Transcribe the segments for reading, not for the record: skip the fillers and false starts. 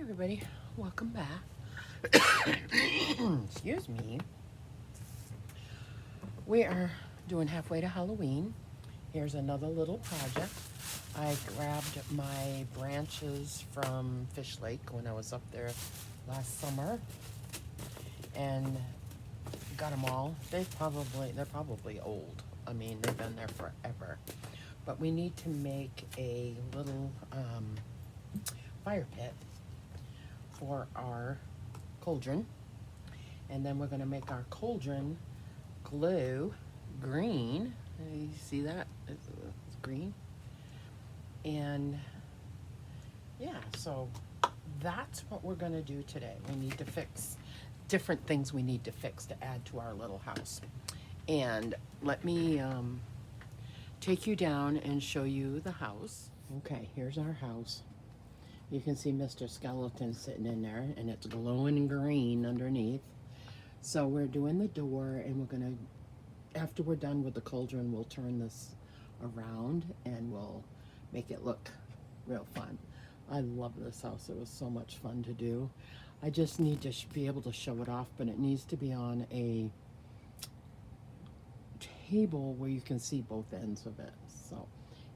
Everybody, welcome back. Excuse me. We are doing halfway to Halloween. Here's another little project. I grabbed my branches from Fish Lake when I was up there last summer and got them all. They're probably old. I mean, they've been there forever. But we need to make a little fire pit for our cauldron, and then we're going to make our cauldron glow green. You see that? It's green. And yeah, so that's what we're going to do today. We need to fix different things we need to fix to add to our little house. And let me take you down and show you the house. Okay, here's our house. You can see Mr. Skeleton sitting in there, and it's glowing green underneath. So we're doing the door, and we're gonna, after we're done with the cauldron, we'll turn this around and we'll make it look real fun. I love this house. It was so much fun to do. I just need to be able to show it off, but it needs to be on a table where you can see both ends of it. So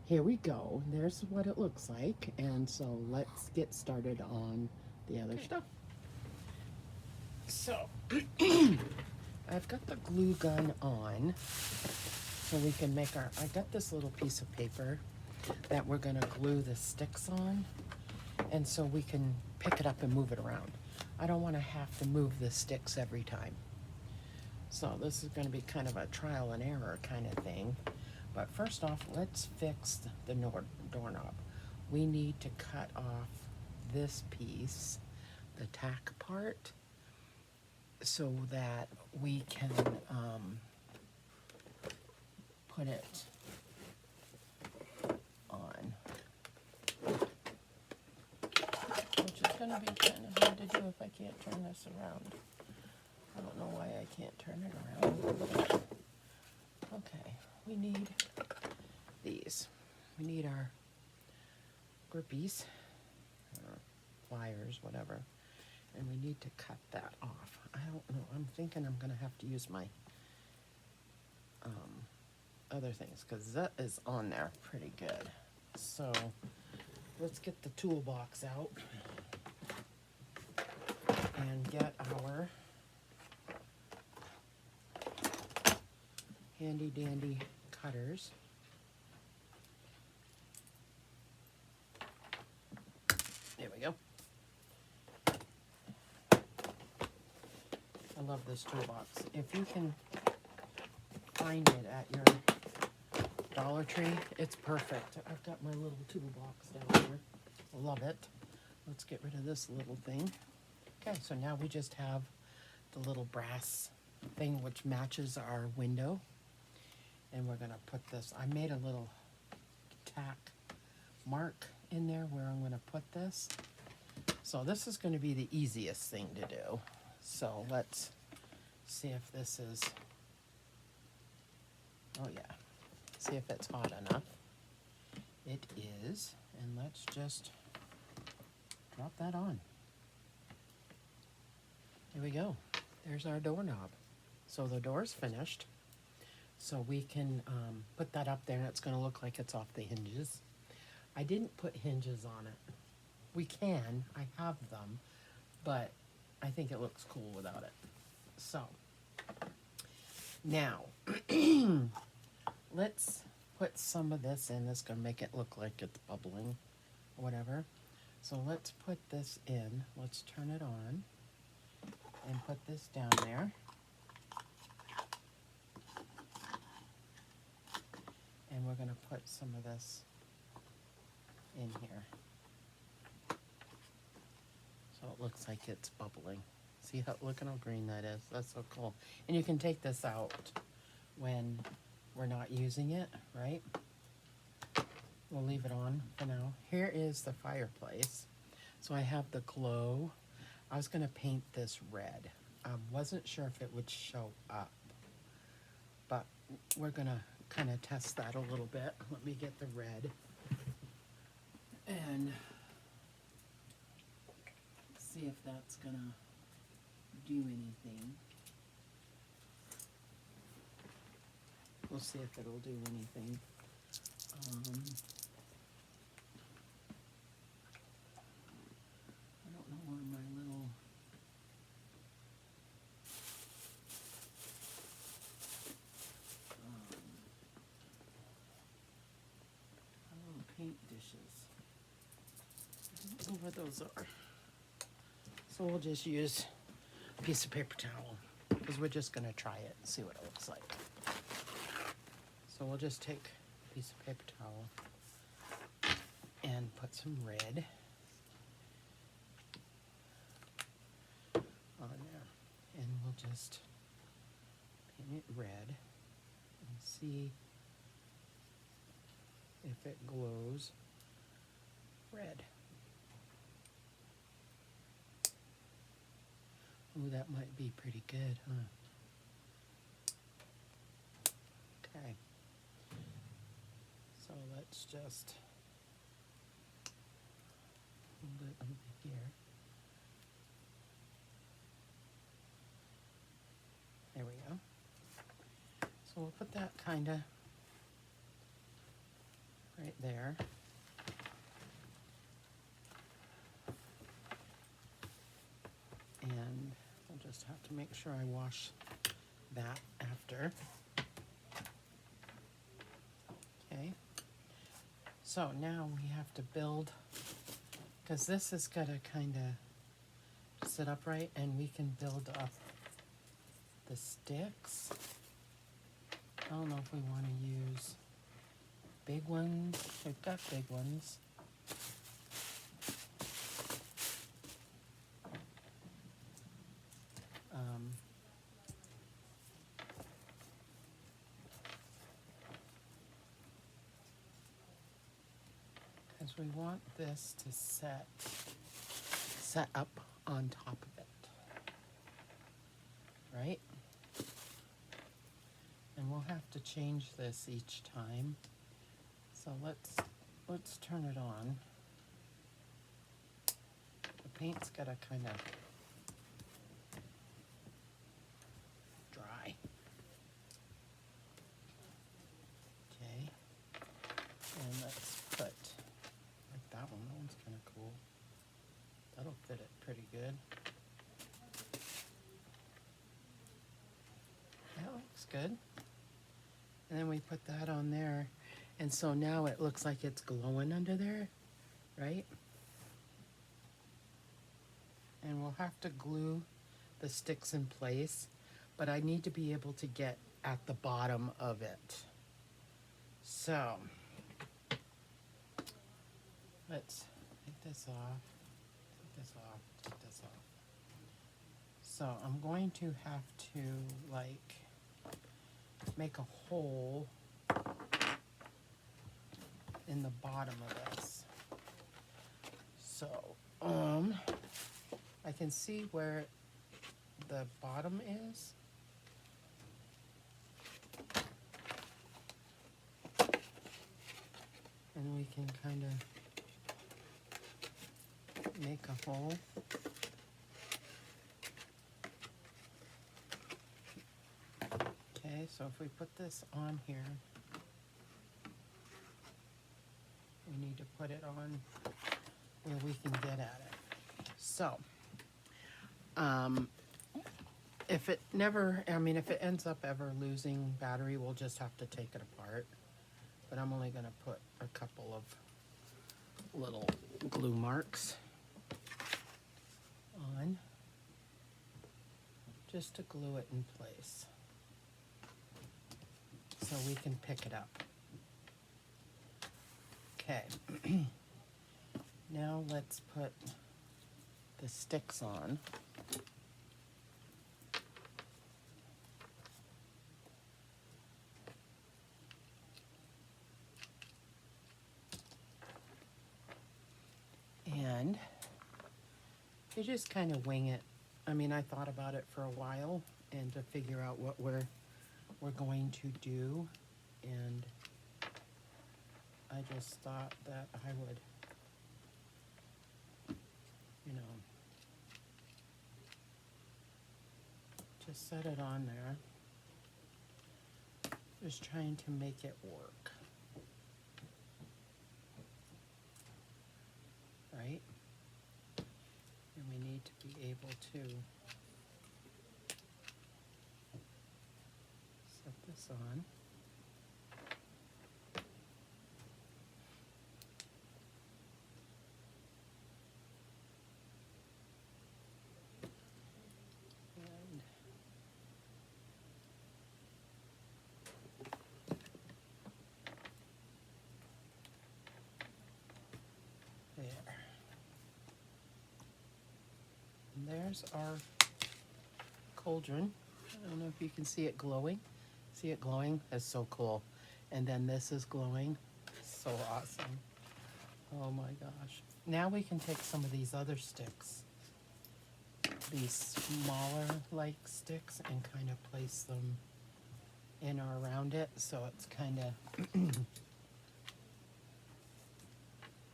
here we go. There's what it looks like. And so let's get started on the other stuff. So I've got the glue gun on so we can make our, I got this little piece of paper that we're gonna glue the sticks on, and so we can pick it up and move it around. I don't wanna have to move the sticks every time. So this is gonna be kind of a trial and error kind of thing. But first off, let's fix the doorknob. We need to cut off this piece, the tack part, so that we can put it on. Which is gonna be kind of hard to do if I can't turn this around. I don't know why I can't turn it around. Okay, we need these. We need our grippies, pliers, whatever, and we need to cut that off. I don't know. I'm thinking I'm going to have to use my other things because that is on there pretty good. So let's get the toolbox out and get our handy dandy cutters. There we go. I love this toolbox. If you can find it at your Dollar Tree, it's perfect. I've got my little toolbox down here. Love it. Let's get rid of this little thing. Okay, so now we just have the little brass thing which matches our window. And we're gonna put this, I made a little tack mark in there where I'm gonna put this. So this is gonna be the easiest thing to do. So let's see if this is, oh yeah, see if it's hot enough. It is, and let's just drop that on. Here we go. There's our doorknob. So the door's finished. So we can put that up there, and it's going to look like it's off the hinges. I didn't put hinges on it. We can. I have them, but I think it looks cool without it. So now let's put some of this in. That's going to make it look like it's bubbling or whatever. So let's put this in. Let's turn it on and put this down there. And we're going to put some of this in here. So it looks like it's bubbling. See how, look at how green that is. That's so cool. And you can take this out when we're not using it, right? We'll leave it on for now. Here is the fireplace. So I have the glow. I was going to paint this red. I wasn't sure if it would show up, but we're going to kind of test that a little bit. Let me get the red. And see if that's gonna do anything. We'll see if it'll do anything. I don't know where my little paint dishes. I don't know where those are. So we'll just use a piece of paper towel because we're just going to try it and see what it looks like. So we'll just take a piece of paper towel and put some red on there. And we'll just paint it red and see if it glows red. Ooh, that might be pretty good, huh? Okay. So let's just hold it over here. There we go. So we'll put that kind of right there. And I'll just have to make sure I wash that after. Okay. So now we have to build, because this is going to kind of sit upright, and we can build up the sticks. I don't know if we want to use big ones. We've got big ones. Because we want this to set up on top of it, right? And we'll have to change this each time. So let's turn it on. The paint's gotta kind of dry. Okay. And let's put like that one. That one's kind of cool. That'll fit it pretty good. That looks good. And then we put that on there. And so now it looks like it's glowing under there, right? And we'll have to glue the sticks in place, but I need to be able to get at the bottom of it. So let's take this off, take this off, take this off. So I'm going to have to like make a hole in the bottom of this. So I can see where the bottom is. And we can kind of make a hole. Okay, so if we put this on here, we need to put it on where we can get at it. So, if it ends up ever losing battery, we'll just have to take it apart. But I'm only going to put a couple of little glue marks on just to glue it in place so we can pick it up. Okay, now let's put the sticks on. And you just kind of wing it. I mean, I thought about it for a while and to figure out what we're going to do, and I just thought that I would, to set it on there. Just trying to make it work. Right? And we need to be able to set this on. And there. And there's our cauldron. I don't know if you can see it glowing. See it glowing? That's so cool. And then this is glowing. So awesome. Oh my gosh. Now we can take some of these other sticks, these smaller like sticks, and kind of place them in or around it so it's kind of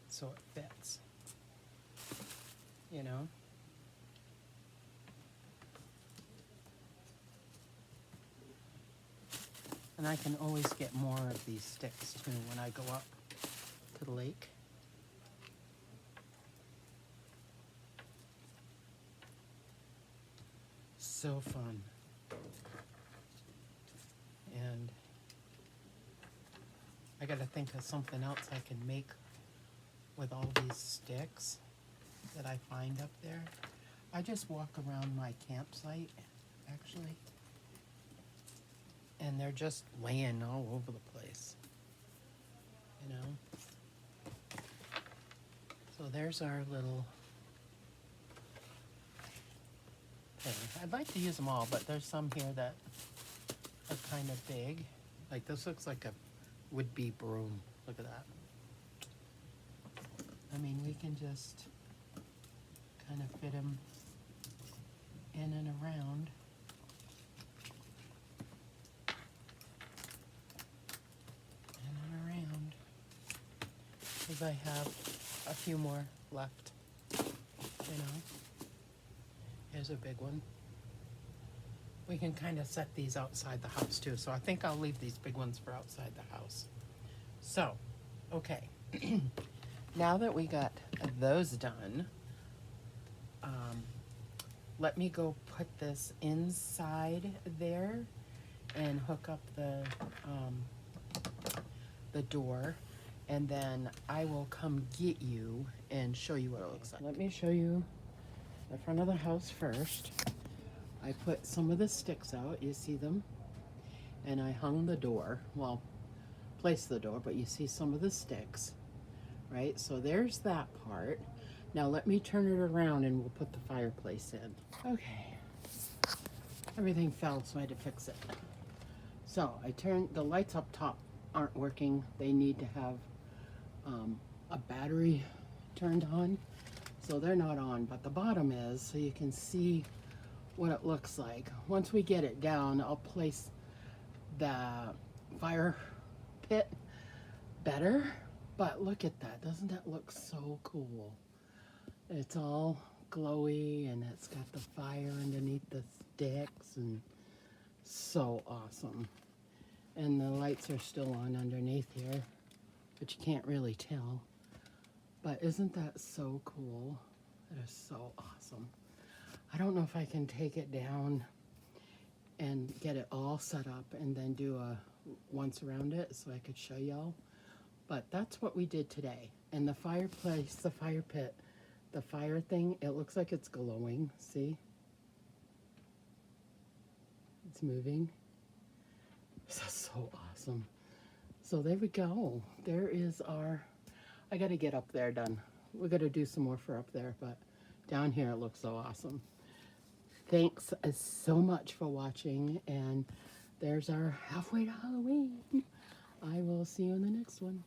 so it fits, you know. And I can always get more of these sticks too when I go up to the lake. So fun. And I gotta think of something else I can make with all these sticks that I find up there. I just walk around my campsite, actually, and they're just laying all over the place, you know. So there's our little thing. I'd like to use them all, but there's some here that are kind of big. Like this looks like a would-be broom. Look at that. I mean, we can just kind of fit them in and around. In and around. Because I have a few more left, you know. Here's a big one. We can kind of set these outside the house too. So I think I'll leave these big ones for outside the house. So, okay. Now that we got those done, let me go put this inside there and hook up the door, and then I will come get you and show you what it looks like. Let me show you the front of the house first. I put some of the sticks out, you see them, and I hung the door, well, placed the door, but you see some of the sticks, right? So there's that part. Now let me turn it around and we'll put the fireplace in. Okay, everything fell, so I had to fix it. So I turned, the lights up top aren't working. They need to have a battery turned on, so they're not on, but the bottom is, so you can see what it looks like. Once we get it down, I'll place the fire pit better, but look at that. Doesn't that look so cool? It's all glowy and it's got the fire underneath the sticks, and so awesome. And the lights are still on underneath here, but you can't really tell. But isn't that so cool? It is so awesome. I don't know if I can take it down and get it all set up and then do a once around it so I could show y'all. But that's what we did today. And the fireplace, the fire pit, the fire thing, it looks like it's glowing. See? It's moving. That's so awesome. So there we go. There is our, I gotta get up there done. We're gonna do some more for up there, but down here it looks so awesome. Thanks so much for watching, and there's our halfway to Halloween. I will see you in the next one.